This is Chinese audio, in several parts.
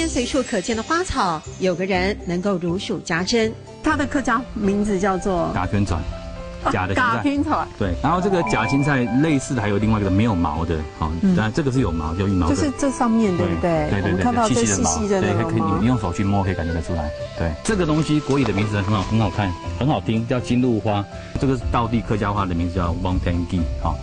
随处可见的花草，有个人能够如数家珍。它的客家名字叫做嘎圈转，假的青菜。嘎拼团。对，然后这个假青菜类似的还有另外一个没有毛的，好，当然这个是有毛，叫羽毛就是这上面对不对？对对对，我们看到这细细的那个可以你用手去摸可以感觉得出来。对，这个东西国语的名字很好看，很好听，叫金露花。这个是道地客家话的名字叫汪天地，好。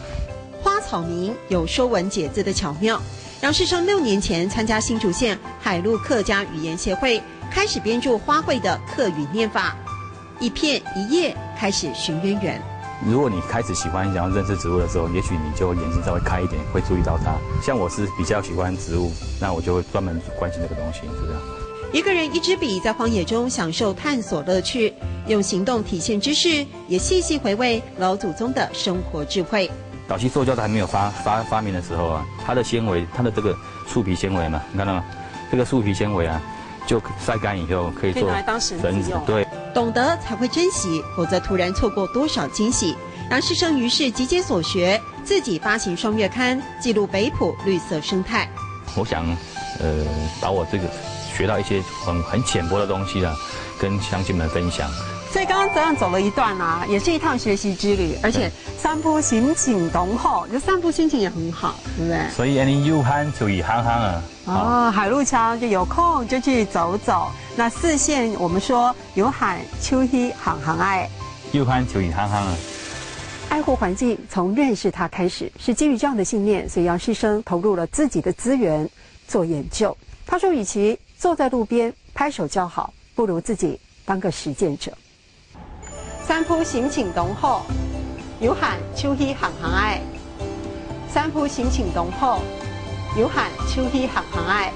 花草名有说文解字的巧妙。杨世生6年前参加新竹县海陆客家语言协会，开始编著花卉的客语念法，一片一叶开始寻渊源。如果你开始喜欢想要认识植物的时候，也许你就眼睛稍微开一点，会注意到它。像我是比较喜欢植物，那我就会专门关心这个东西，是这样。一个人一支笔，在荒野中享受探索乐趣，用行动体现知识，也细细回味老祖宗的生活智慧。早期塑胶的还没有发明的时候啊，它的纤维，它的这个树皮纤维嘛，你看到吗？这个树皮纤维啊，就晒干以后可以做拿来当绳子用。对，懂得才会珍惜，否则突然错过多少惊喜。杨世生于是集结所学，自己发行双月刊，记录北埔绿色生态。我想，把我这个学到一些很浅薄的东西啊，跟乡亲们分享。所以刚刚这样走了一段啊，也是一趟学习之旅，而且散步心情浓厚，就散步心情也很好，对不对？所以你有空就去行行啊。哦，海陆桥就有空就去走走。那4县我们说有海秋溪行行爱，有空就去行行啊。爱护环境从认识它开始，是基于这样的信念，所以杨世生投入了自己的资源做研究。他说，与其坐在路边拍手叫好，不如自己当个实践者。散步心情浓厚，有喊秋溪行行爱。散步心情浓厚，有喊秋溪行行爱。